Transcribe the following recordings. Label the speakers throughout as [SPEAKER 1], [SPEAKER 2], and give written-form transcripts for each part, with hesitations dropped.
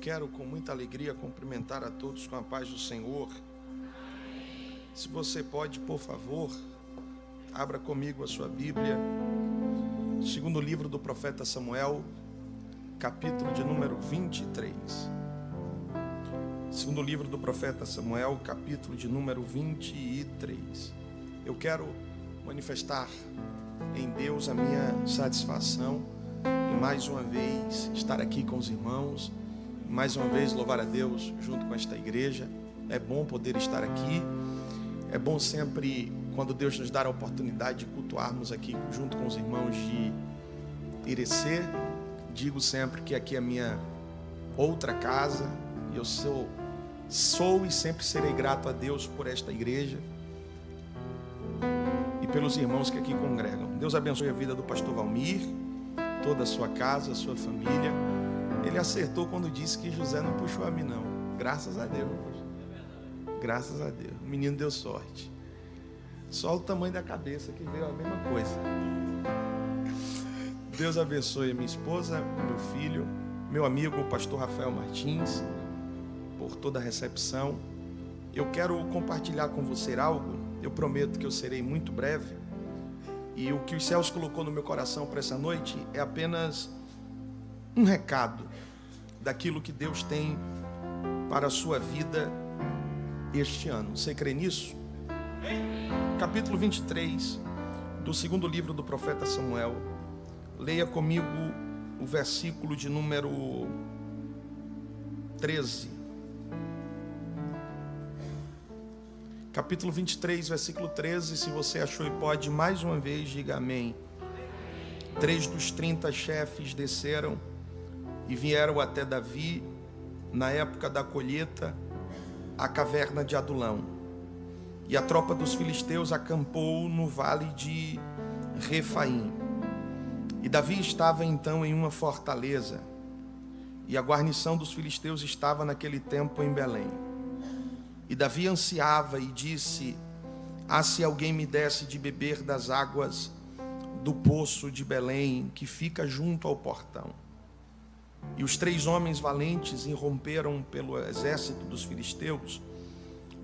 [SPEAKER 1] quero com muita alegria cumprimentar a todos com a paz do Senhor. Se você pode, por favor, abra comigo a sua Bíblia, segundo livro do profeta Samuel, capítulo de número 23. Segundo livro do profeta Samuel, capítulo de número 23. Eu quero manifestar em Deus a minha satisfação em mais uma vez estar aqui com os irmãos, mais uma vez louvar a Deus junto com esta igreja. É bom poder estar aqui, é bom sempre quando Deus nos dá a oportunidade de cultuarmos aqui junto com os irmãos de Irecê. Digo sempre que aqui é a minha outra casa e eu sou e sempre serei grato a Deus por esta igreja e pelos irmãos que aqui congregam. Deus abençoe a vida do pastor Valmir, toda a sua casa, a sua família. Ele acertou quando disse que José não puxou a mim não. Graças a Deus. Graças a Deus. O menino deu sorte. Só o tamanho da cabeça que veio a mesma coisa. Deus abençoe a minha esposa, meu filho, meu amigo, o pastor Rafael Martins, por toda a recepção. Eu quero compartilhar com você algo. Eu prometo que eu serei muito breve. E o que os céus colocou no meu coração para essa noite é apenas um recado daquilo que Deus tem para a sua vida este ano. Você crê nisso? Capítulo 23 do segundo livro do profeta Samuel. Leia comigo o versículo de número 13. Capítulo 23, versículo 13. Se você achou e pode, mais uma vez, diga amém. 3 dos 30 chefes desceram e vieram até Davi, na época da colheita, à caverna de Adulão. E a tropa dos filisteus acampou no vale de Refaim. E Davi estava então em uma fortaleza, e a guarnição dos filisteus estava naquele tempo em Belém. E Davi ansiava e disse: ah, se alguém me desse de beber das águas do poço de Belém, que fica junto ao portão. E os 3 homens valentes irromperam pelo exército dos filisteus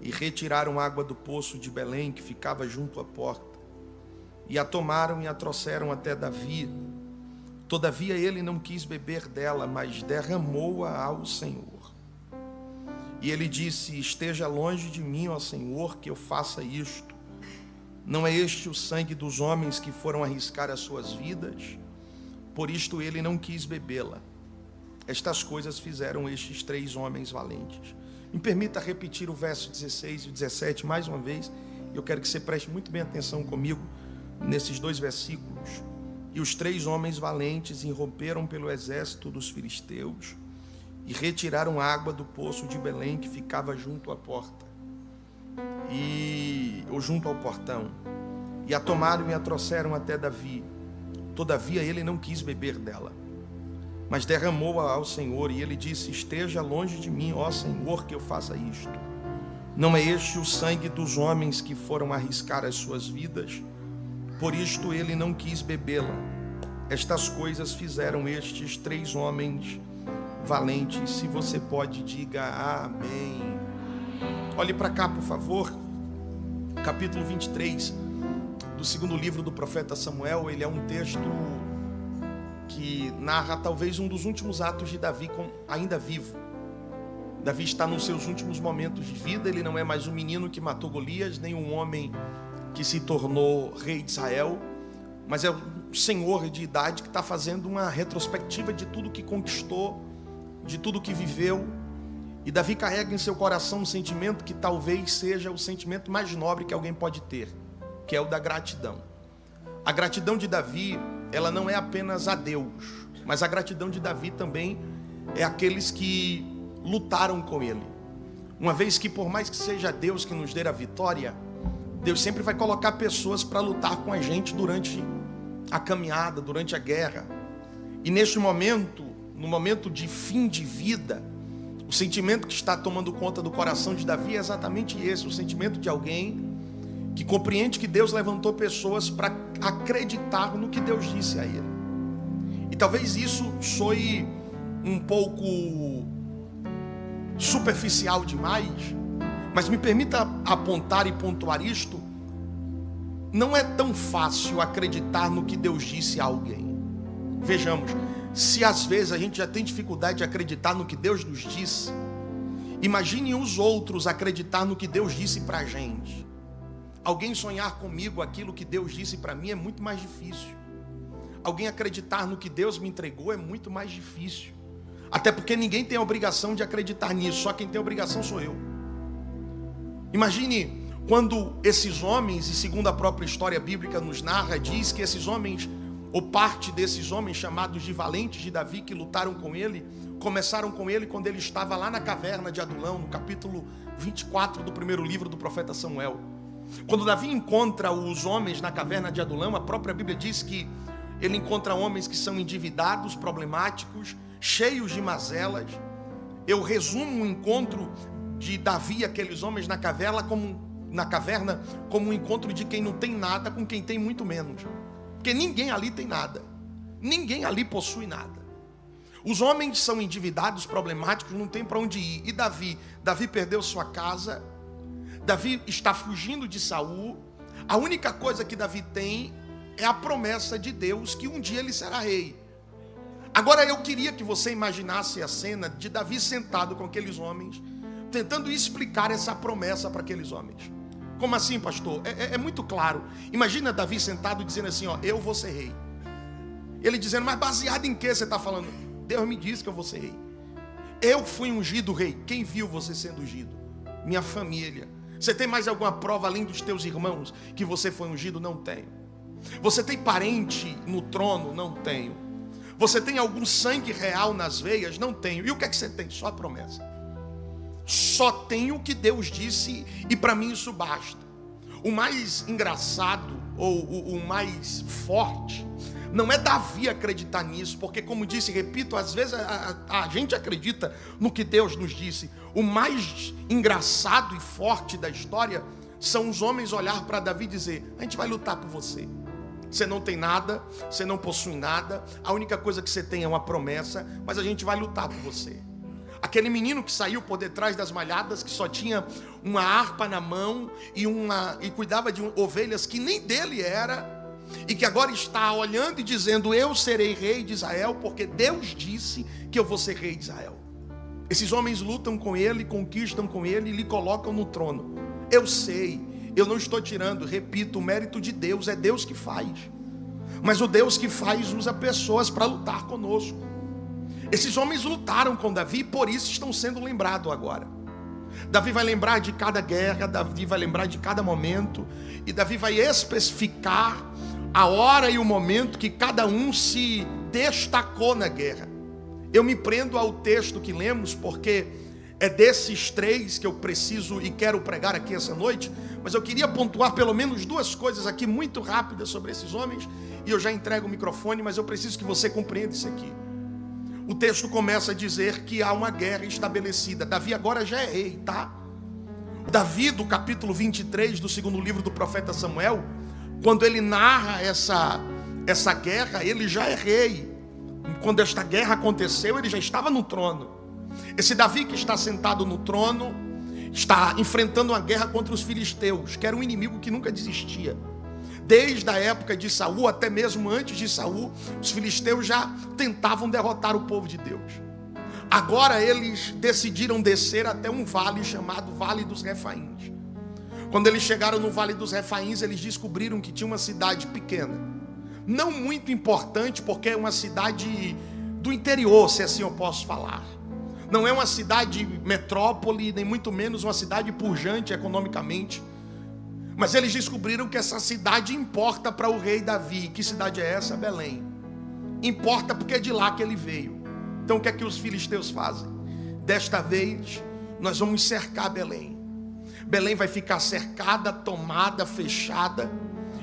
[SPEAKER 1] e retiraram água do poço de Belém, que ficava junto à porta, e a tomaram e a trouxeram até Davi. Todavia ele não quis beber dela, mas derramou-a ao Senhor. E ele disse: esteja longe de mim, ó Senhor, que eu faça isto. Não é este o sangue dos homens que foram arriscar as suas vidas? Por isto ele não quis bebê-la. Estas coisas fizeram estes 3 homens valentes. Me permita repetir o verso 16 e 17 mais uma vez. Eu quero que você preste muito bem atenção comigo nesses 2 versículos. E os 3 homens valentes irromperam pelo exército dos filisteus e retiraram água do poço de Belém, que ficava junto à porta, ou junto ao portão, e a tomaram e a trouxeram até Davi. Todavia ele não quis beber dela, mas derramou-a ao Senhor. E ele disse: esteja longe de mim, ó Senhor, que eu faça isto. Não é este o sangue dos homens que foram arriscar as suas vidas? Por isto ele não quis bebê-la. Estas coisas fizeram estes 3 homens valentes. Se você pode, diga amém. Olhe para cá, por favor. Capítulo 23 do segundo livro do profeta Samuel. Ele é um texto que narra talvez um dos últimos atos de Davi ainda vivo. Davi está nos seus últimos momentos de vida. Ele não é mais um menino que matou Golias, nem um homem que se tornou rei de Israel, mas é um senhor de idade que está fazendo uma retrospectiva de tudo que conquistou, de tudo que viveu. E Davi carrega em seu coração um sentimento que talvez seja o sentimento mais nobre que alguém pode ter, que é o da gratidão. A gratidão de Davi, ela não é apenas a Deus, mas a gratidão de Davi também é aqueles que lutaram com ele. Uma vez que, por mais que seja Deus que nos dê a vitória, Deus sempre vai colocar pessoas para lutar com a gente durante a caminhada, durante a guerra. E neste momento, no momento de fim de vida, o sentimento que está tomando conta do coração de Davi é exatamente esse: o sentimento de alguém que compreende que Deus levantou pessoas para acreditar no que Deus disse a ele. E talvez isso soe um pouco superficial demais, mas me permita apontar e pontuar isto. Não é tão fácil acreditar no que Deus disse a alguém. Vejamos, se às vezes a gente já tem dificuldade de acreditar no que Deus nos disse, imagine os outros acreditar no que Deus disse para a gente. Alguém sonhar comigo aquilo que Deus disse para mim é muito mais difícil. Alguém acreditar no que Deus me entregou é muito mais difícil. Até porque ninguém tem a obrigação de acreditar nisso, só quem tem a obrigação sou eu. Imagine quando esses homens, e segundo a própria história bíblica nos narra, diz que esses homens, ou parte desses homens chamados de valentes de Davi, que lutaram com ele, começaram com ele quando ele estava lá na caverna de Adulão, no capítulo 24 do primeiro livro do profeta Samuel. Quando Davi encontra os homens na caverna de Adulão, a própria Bíblia diz que ele encontra homens que são endividados, problemáticos, cheios de mazelas. Eu resumo o encontro de Davi e aqueles homens na caverna como um encontro de quem não tem nada com quem tem muito menos. Porque ninguém ali tem nada. Ninguém ali possui nada. Os homens são endividados, problemáticos, não tem para onde ir. E Davi perdeu sua casa. Davi está fugindo de Saul. A única coisa que Davi tem é a promessa de Deus que um dia ele será rei. Agora eu queria que você imaginasse a cena de Davi sentado com aqueles homens, tentando explicar essa promessa para aqueles homens. Como assim, pastor? É muito claro. Imagina Davi sentado dizendo assim, ó, eu vou ser rei. Ele dizendo, mas baseado em que você está falando? Deus me disse que eu vou ser rei. Eu fui ungido rei. Quem viu você sendo ungido? Minha família. Você tem mais alguma prova além dos teus irmãos que você foi ungido? Não tenho. Você tem parente no trono? Não tenho. Você tem algum sangue real nas veias? Não tenho. E o que é que você tem? Só a promessa. Só tenho o que Deus disse e para mim isso basta. O mais engraçado ou o mais forte não é Davi acreditar nisso, porque como disse, repito, às vezes a gente acredita no que Deus nos disse. O mais engraçado e forte da história são os homens olhar para Davi e dizer, a gente vai lutar por você. Você não tem nada, você não possui nada, a única coisa que você tem é uma promessa, mas a gente vai lutar por você. Aquele menino que saiu por detrás das malhadas, que só tinha uma harpa na mão e cuidava de ovelhas que nem dele era, e que agora está olhando e dizendo, eu serei rei de Israel, porque Deus disse que eu vou ser rei de Israel. Esses homens lutam com ele, conquistam com ele e lhe colocam no trono. Eu sei. Eu não estou tirando, repito, o mérito de Deus, é Deus que faz. Mas o Deus que faz usa pessoas para lutar conosco. Esses homens lutaram com Davi e por isso estão sendo lembrados agora. Davi vai lembrar de cada guerra, Davi vai lembrar de cada momento, e Davi vai especificar a hora e o momento que cada um se destacou na guerra. Eu me prendo ao texto que lemos, porque é desses três que eu preciso e quero pregar aqui essa noite, mas eu queria pontuar pelo menos duas coisas aqui muito rápidas sobre esses homens, e eu já entrego o microfone, mas eu preciso que você compreenda isso aqui. O texto começa a dizer que há uma guerra estabelecida. Davi agora já é rei, tá? Davi, do capítulo 23 do segundo livro do profeta Samuel, quando ele narra essa guerra, ele já é rei. Quando esta guerra aconteceu, ele já estava no trono. Esse Davi que está sentado no trono está enfrentando uma guerra contra os filisteus, que era um inimigo que nunca desistia. Desde a época de Saul, até mesmo antes de Saul, os filisteus já tentavam derrotar o povo de Deus. Agora eles decidiram descer até um vale chamado Vale dos Refaíns. Quando eles chegaram no Vale dos Refaíns, eles descobriram que tinha uma cidade pequena, não muito importante, porque é uma cidade do interior, se assim eu posso falar. Não é uma cidade metrópole, nem muito menos uma cidade pujante economicamente. Mas eles descobriram que essa cidade importa para o rei Davi. Que cidade é essa? Belém. Importa porque é de lá que ele veio. Então o que é que os filisteus fazem? Desta vez nós vamos cercar Belém. Belém vai ficar cercada, tomada, fechada,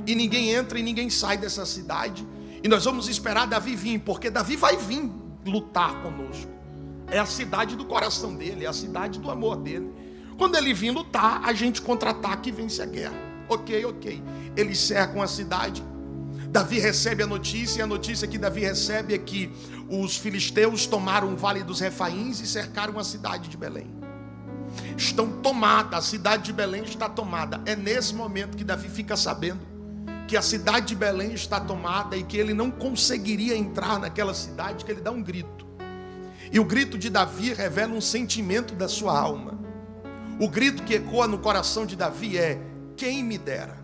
[SPEAKER 1] e ninguém entra e ninguém sai dessa cidade. E nós vamos esperar Davi vir, porque Davi vai vir lutar conosco. É a cidade do coração dele, é a cidade do amor dele. Quando ele vir lutar, a gente contra-ataca e vence a guerra. Ok. Eles cercam a cidade. Davi recebe a notícia, e a notícia que Davi recebe é que os filisteus tomaram o Vale dos Refaíns e cercaram a cidade de Belém. estão tomadas, a cidade de Belém está tomada. É nesse momento que Davi fica sabendo que a cidade de Belém está tomada e que ele não conseguiria entrar naquela cidade, que ele dá um grito. E o grito de Davi revela um sentimento da sua alma. O grito que ecoa no coração de Davi é: quem me dera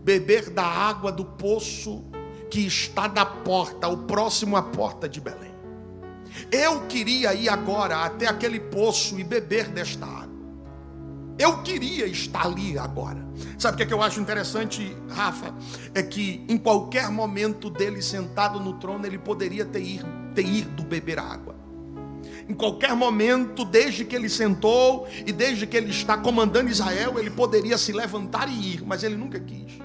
[SPEAKER 1] beber da água do poço que está da porta, o próximo à porta de Belém. Eu queria ir agora até aquele poço e beber desta água. Eu queria estar ali agora. Sabe o que eu acho interessante, Rafa? É que em qualquer momento dele sentado no trono, ele poderia ter ido beber água. Em qualquer momento, desde que ele sentou e desde que ele está comandando Israel, ele poderia se levantar e ir, mas ele nunca quis.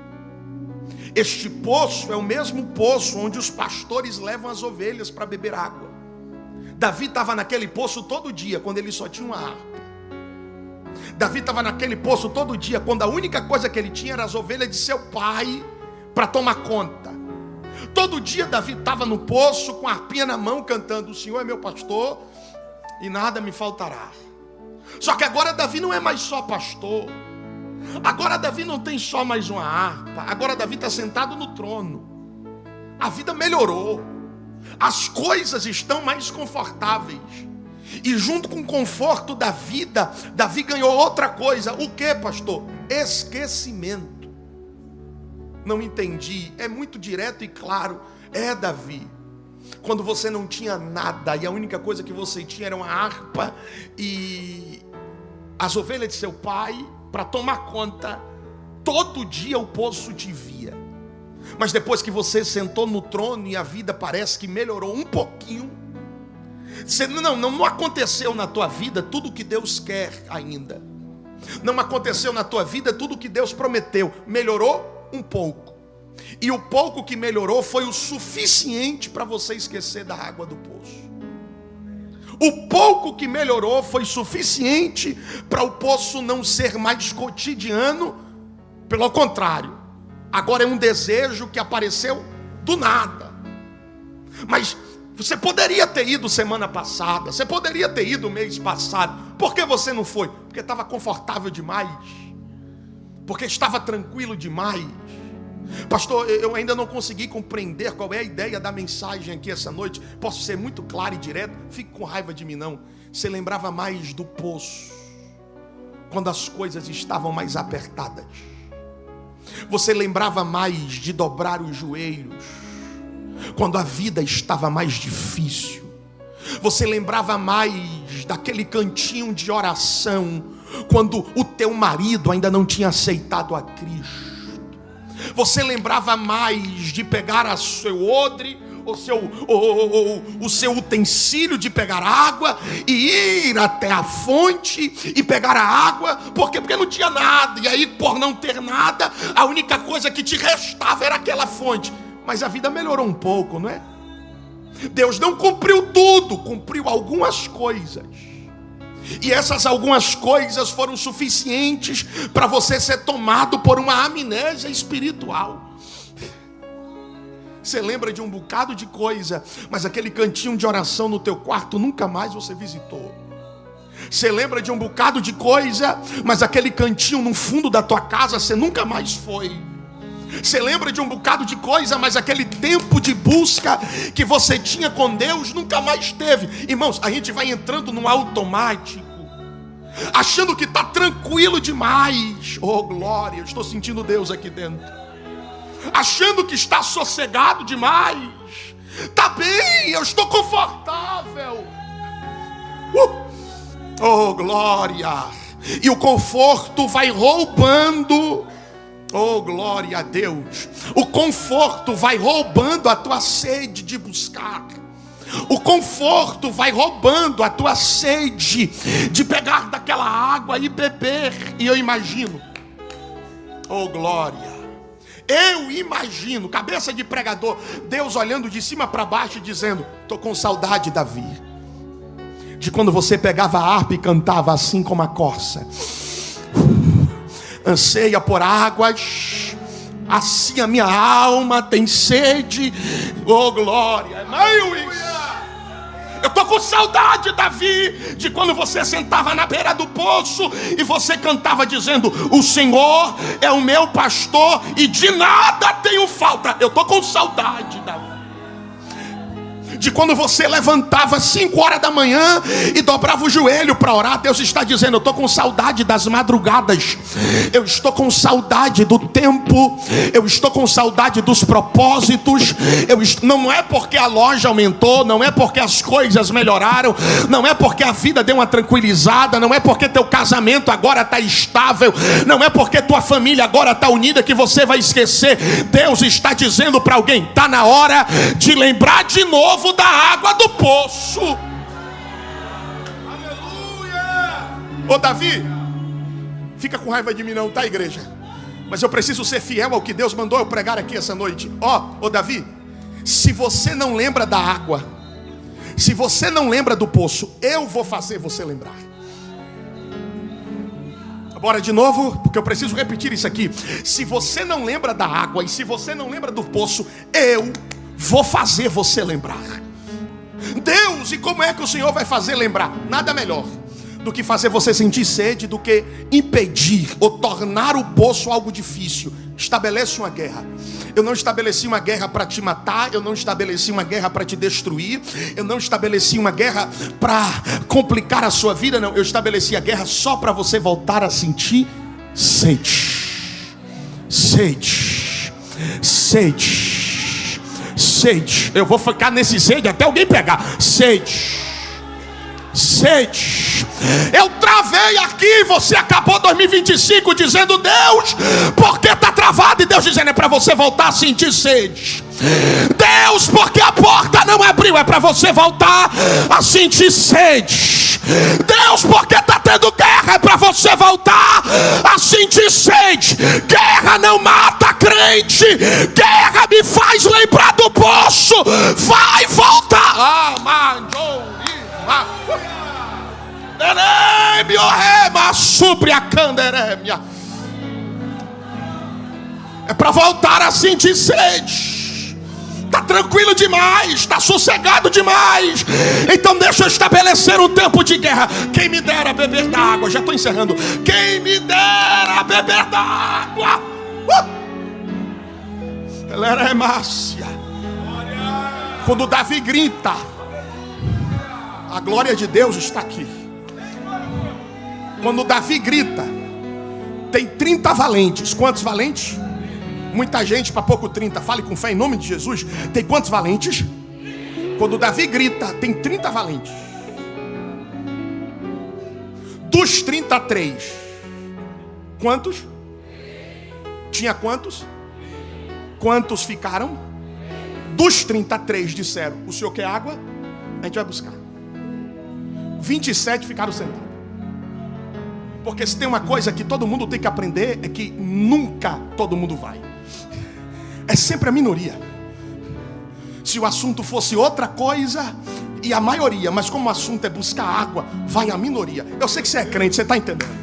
[SPEAKER 1] Este poço é o mesmo poço onde os pastores levam as ovelhas para beber água. Davi estava naquele poço todo dia, quando ele só tinha uma harpa. Davi estava naquele poço todo dia, quando a única coisa que ele tinha era as ovelhas de seu pai para tomar conta. Todo dia Davi estava no poço com a harpinha na mão, cantando: o Senhor é meu pastor e nada me faltará. Só que agora Davi não é mais só pastor. Agora Davi não tem só mais uma harpa. Agora Davi está sentado no trono. A vida melhorou. As coisas estão mais confortáveis. E junto com o conforto da vida, Davi ganhou outra coisa. O que, pastor? Esquecimento. Não entendi. É muito direto e claro. É, Davi, quando você não tinha nada e a única coisa que você tinha era uma harpa e as ovelhas de seu pai para tomar conta, todo dia o poço te via. Mas depois que você sentou no trono e a vida parece que melhorou um pouquinho, não aconteceu na tua vida tudo o que Deus quer ainda. Não aconteceu na tua vida tudo o que Deus prometeu. Melhorou um pouco. E o pouco que melhorou foi o suficiente para você esquecer da água do poço. O pouco que melhorou foi suficiente para o poço não ser mais cotidiano. Pelo contrário, agora é um desejo que apareceu do nada. Mas você poderia ter ido semana passada, você poderia ter ido mês passado. Por que você não foi? Porque estava confortável demais, porque estava tranquilo demais. Pastor, eu ainda não consegui compreender qual é a ideia da mensagem aqui essa noite. Posso ser muito claro e direto? Fique com raiva de mim não. Você lembrava mais do poço quando as coisas estavam mais apertadas. Você lembrava mais de dobrar os joelhos quando a vida estava mais difícil. Você lembrava mais daquele cantinho de oração quando o teu marido ainda não tinha aceitado a Cristo. Você lembrava mais de pegar o seu odre, o seu utensílio de pegar água e ir até a fonte e pegar a água. Por quê? Porque não tinha nada. E aí, por não ter nada, a única coisa que te restava era aquela fonte. Mas a vida melhorou um pouco, não é? Deus não cumpriu tudo, cumpriu algumas coisas. E essas algumas coisas foram suficientes para você ser tomado por uma amnésia espiritual. Você lembra de um bocado de coisa, mas aquele cantinho de oração no teu quarto nunca mais você visitou. Você lembra de um bocado de coisa, mas aquele cantinho no fundo da tua casa você nunca mais foi. Você lembra de um bocado de coisa, mas aquele tempo de busca que você tinha com Deus nunca mais teve. Irmãos, a gente vai entrando num automático, achando que está tranquilo demais. Oh glória, eu estou sentindo Deus aqui dentro. Achando que está sossegado demais. Está bem, eu estou confortável. Oh glória. E o conforto vai roubando. Oh, glória a Deus. O conforto vai roubando a tua sede de buscar. O conforto vai roubando a tua sede de pegar daquela água e beber. E eu imagino, oh glória, eu imagino, cabeça de pregador, Deus olhando de cima para baixo e dizendo: estou com saudade, Davi, de quando você pegava a harpa e cantava assim como a corça. Anseia por águas, assim a minha alma tem sede. Oh glória. Eu estou com saudade, Davi, de quando você sentava na beira do poço e você cantava dizendo: o Senhor é o meu pastor e de nada tenho falta. Eu estou com saudade, Davi, de quando você levantava 5 horas da manhã e dobrava o joelho para orar. Deus está dizendo: eu estou com saudade das madrugadas, eu estou com saudade do tempo, eu estou com saudade dos propósitos. Não é porque a loja aumentou, não é porque as coisas melhoraram, não é porque a vida deu uma tranquilizada, não é porque teu casamento agora está estável, não é porque tua família agora está unida que você vai esquecer. Deus está dizendo para alguém: está na hora de lembrar de novo da água do poço. Aleluia! Ô Davi, fica com raiva de mim não, tá, igreja? Mas eu preciso ser fiel ao que Deus mandou eu pregar aqui essa noite. Ô Davi, se você não lembra da água, se você não lembra do poço, eu vou fazer você lembrar. Bora de novo, porque eu preciso repetir isso aqui. Se você não lembra da água e se você não lembra do poço, eu vou fazer você lembrar. Deus, e como é que o Senhor vai fazer lembrar? Nada melhor do que fazer você sentir sede, do que impedir ou tornar o poço algo difícil. Estabelece uma guerra. Eu não estabeleci uma guerra para te matar, eu não estabeleci uma guerra para te destruir, eu não estabeleci uma guerra para complicar a sua vida, não. Eu estabeleci a guerra só para você voltar a sentir sede. Sede. Sede. Sede. Eu vou ficar nesse sede até alguém pegar. Sede. Sede. Eu travei aqui. Você acabou 2025 dizendo: Deus, por que está travado? E Deus dizendo: é para você voltar a sentir sede. Deus, porque a porta não abriu? É para você voltar a sentir sede. Deus, porque está tendo guerra? É para você voltar a sentir sede. Guerra não mata crente, guerra me faz lembrar do poço. Vai voltar. É para voltar a sentir sede. Está tranquilo demais, está sossegado demais. Então deixa eu estabelecer um tempo de guerra. Quem me dera beber da água. Já estou encerrando. Quem me dera beber da água. Ela era hemácia. Quando Davi grita, a glória de Deus está aqui. Quando Davi grita, tem 30 valentes. Quantos valentes? Muita gente para pouco 30. Fale com fé em nome de Jesus. Tem quantos valentes? Quando Davi grita, tem 30 valentes. Dos 33, quantos? Tinha quantos? Quantos ficaram? Dos 33 disseram: o senhor quer água? A gente vai buscar. 27 ficaram sentados. Porque se tem uma coisa que todo mundo tem que aprender, é que nunca todo mundo vai. É sempre a minoria. Se o assunto fosse outra coisa, e a maioria, mas como o assunto é buscar água, vai a minoria. Eu sei que você é crente, você está entendendo?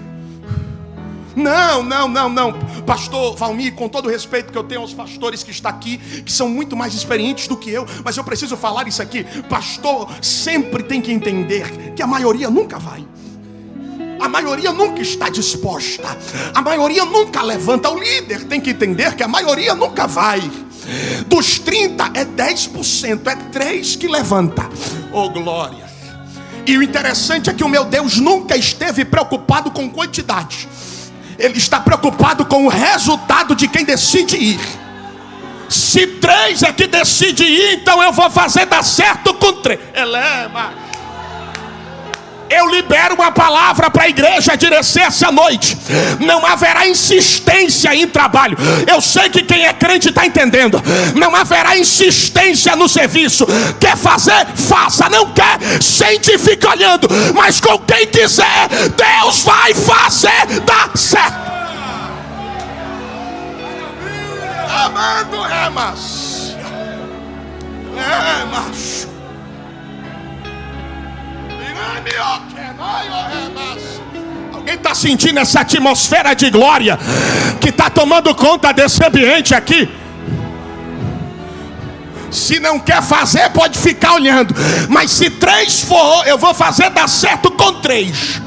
[SPEAKER 1] Não, pastor Valmir, com todo o respeito que eu tenho aos pastores que estão aqui, que são muito mais experientes do que eu, mas eu preciso falar isso aqui. Pastor sempre tem que entender que a maioria nunca vai. A maioria nunca está disposta. A maioria nunca levanta. O líder tem que entender que a maioria nunca vai. Dos 30 é 10%, é 3 que levanta. Oh glória. E o interessante é que o meu Deus nunca esteve preocupado com quantidade. Ele está preocupado com o resultado de quem decide ir. Se 3 é que decide ir, então eu vou fazer dar certo com 3. Elema. Eu libero uma palavra para a igreja direcer essa noite. Não haverá insistência em trabalho. Eu sei que quem é crente está entendendo. Não haverá insistência no serviço. Quer fazer? Faça. Não quer? Sente e fica olhando. Mas com quem quiser, Deus vai fazer dar certo. Amado Remas. Remas. Alguém está sentindo essa atmosfera de glória que está tomando conta desse ambiente aqui? Se não quer fazer, pode ficar olhando. Mas se 3 for, eu vou fazer dar certo com 3.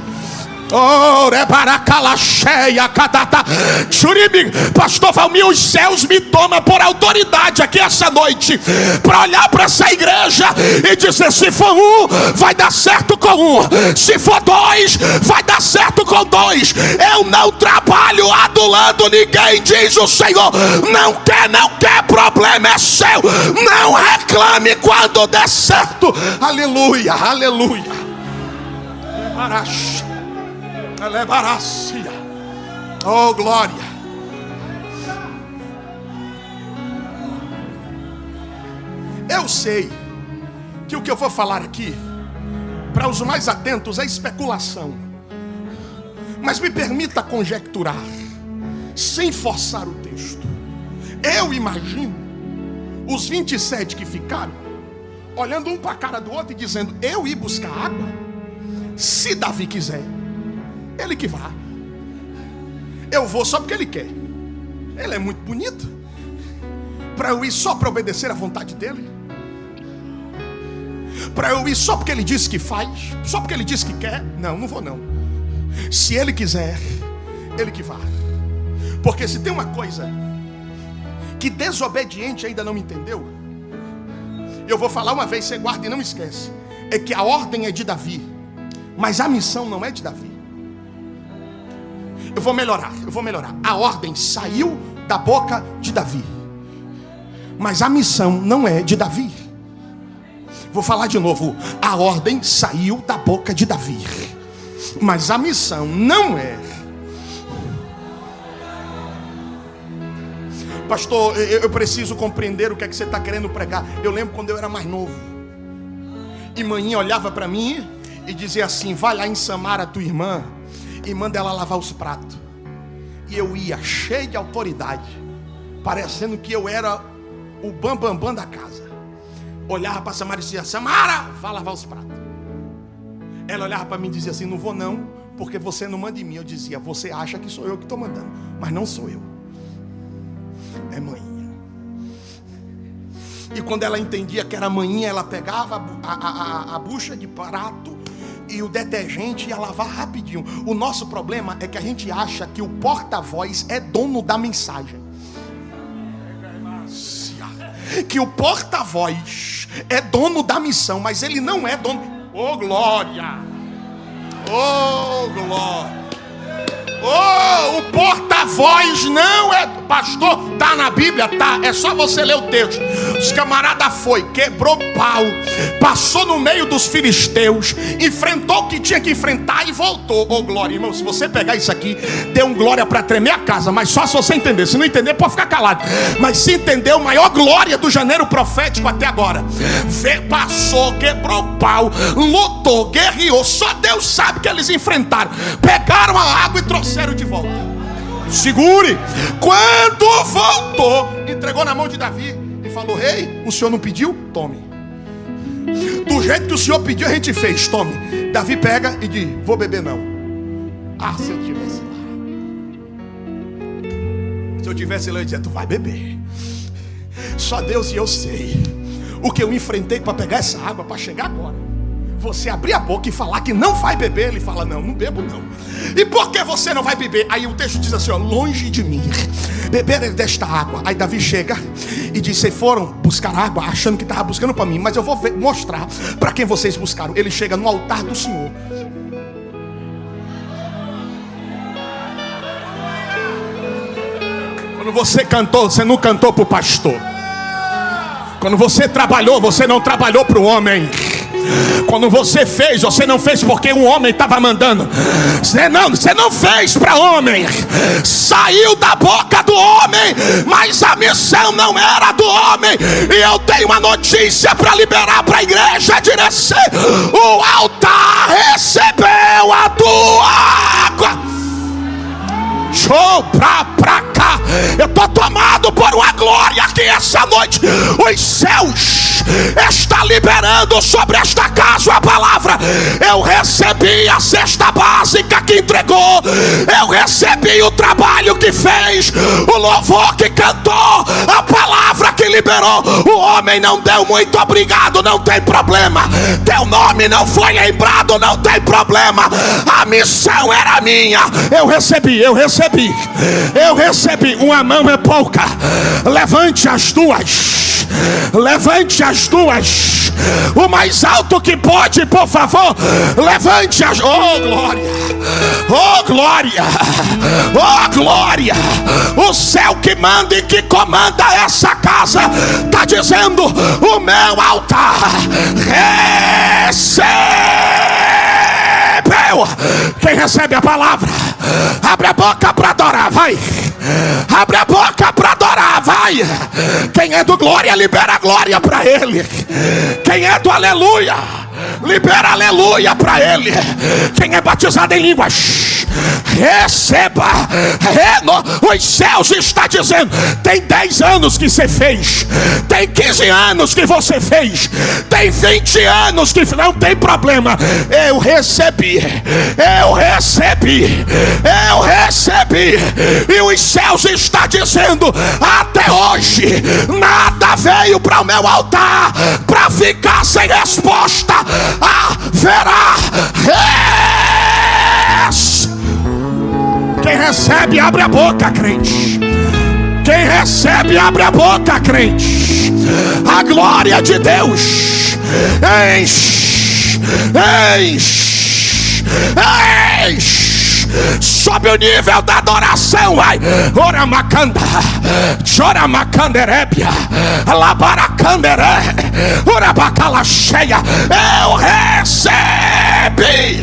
[SPEAKER 1] Oh, rebaracalacheia, catata, churibi. Pastor Valmir, os céus me tomam por autoridade aqui essa noite para olhar para essa igreja e dizer: se for 1, vai dar certo com 1. Se for 2, vai dar certo com 2. Eu não trabalho adulando ninguém, diz o Senhor. Não quer, problema é seu. Não reclame quando der certo. Aleluia, aleluia. Oh, glória. Eu sei que o que eu vou falar aqui, para os mais atentos, é especulação. Mas me permita conjecturar, sem forçar o texto. Eu imagino os 27 que ficaram olhando um para a cara do outro e dizendo: eu ir buscar água? Se Davi quiser, ele que vá. Eu vou só porque ele quer. Ele é muito bonito para eu ir só para obedecer à vontade dele? Para eu ir só porque ele disse que faz? Só porque ele disse que quer? Não, não vou não. Se ele quiser, ele que vá. Porque se tem uma coisa que desobediente ainda não entendeu, eu vou falar uma vez, você guarda e não esquece. É que a ordem é de Davi, mas a missão não é de Davi. Eu vou melhorar. A ordem saiu da boca de Davi, mas a missão não é de Davi. Vou falar de novo. A ordem saiu da boca de Davi, mas a missão não é. Pastor, eu preciso compreender o que é que você está querendo pregar. Eu lembro quando eu era mais novo, e manhã olhava para mim e dizia assim: vai lá em Samara, tua irmã, e manda ela lavar os pratos. E eu ia cheio de autoridade, parecendo que eu era o bambambam da casa. Olhava para Samara e dizia: Samara, vai lavar os pratos. Ela olhava para mim e dizia assim: não vou não, porque você não manda em mim. Eu dizia: você acha que sou eu que estou mandando, mas não sou eu, é mãe. E quando ela entendia que era manhinha, ela pegava a bucha de prato e o detergente ia lavar rapidinho. O nosso problema é que a gente acha que o porta-voz é dono da mensagem, que o porta-voz é dono da missão, mas ele não é dono. Oh, glória! Oh, glória! Oh, o porta-voz não é. Pastor, tá na Bíblia? Tá, é só você ler o texto. Os camaradas foi, quebrou pau, passou no meio dos filisteus, enfrentou o que tinha que enfrentar e voltou. Oh, glória, irmão, se você pegar isso aqui, dê um glória para tremer a casa, mas só se você entender. Se não entender, pode ficar calado. Mas se entendeu, maior glória do janeiro profético até agora. Passou, quebrou pau, lutou, guerreou. Só Deus sabe que eles enfrentaram. Pegaram a água e trouxeram de volta. Segure. Quando voltou, entregou na mão de Davi e falou: rei, o senhor não pediu? Tome. Do jeito que o senhor pediu, a gente fez. Tome. Davi pega e diz: vou beber não. Ah, se eu tivesse lá. Se eu tivesse lá, eu dizia: tu vai beber. Só Deus e eu sei o que eu enfrentei para pegar essa água, para chegar agora. Você abrir a boca e falar que não vai beber, ele fala: não, não bebo não. E por que você não vai beber? Aí o texto diz assim, ó: longe de mim beber desta água. Aí Davi chega e diz: vocês foram buscar água achando que estava buscando para mim, mas eu vou mostrar para quem vocês buscaram. Ele chega no altar do Senhor. Quando você cantou, você não cantou para o pastor. Quando você trabalhou, você não trabalhou para o homem. Quando você fez, você não fez porque um homem estava mandando. Você não fez para homem. Saiu da boca do homem, mas a missão não era do homem. E eu tenho uma notícia para liberar para a igreja: direção. O altar recebeu a tua água. Show pra cá. Eu tô tomado por uma glória aqui essa noite. Os céus está liberando sobre esta casa a palavra. Eu recebi a cesta básica
[SPEAKER 2] que entregou, eu recebi o trabalho que fez, o louvor que cantou, a palavra que liberou. O homem não deu muito obrigado, não tem problema. Teu nome não foi lembrado, não tem problema. A missão era minha. Eu recebi. Uma mão é pouca. Levante as duas. O mais alto que pode, por favor. Levante as. Oh glória. O céu que manda e que comanda essa casa está dizendo: o meu altar recebeu. Quem recebe a palavra, abre a boca para adorar, vai. Abre a boca para adorar, vai. Quem é do glória, libera glória para ele. Quem é do aleluia, libera aleluia para ele. Quem é batizado em línguas, receba. Os céus está dizendo: tem 10 anos que você fez, tem 15 anos que você fez, tem 20 anos que não tem problema. Eu recebi. E os céus está dizendo: até hoje nada veio para o meu altar para ficar sem resposta. Haverá. Quem recebe, abre a boca, crente. Quem recebe, abre a boca, crente. A glória de Deus enche. Sobe o nível da adoração, vai. Oramacanda, Choramacanderébia, Labaracanderé, Orabacala cheia. Eu recebi.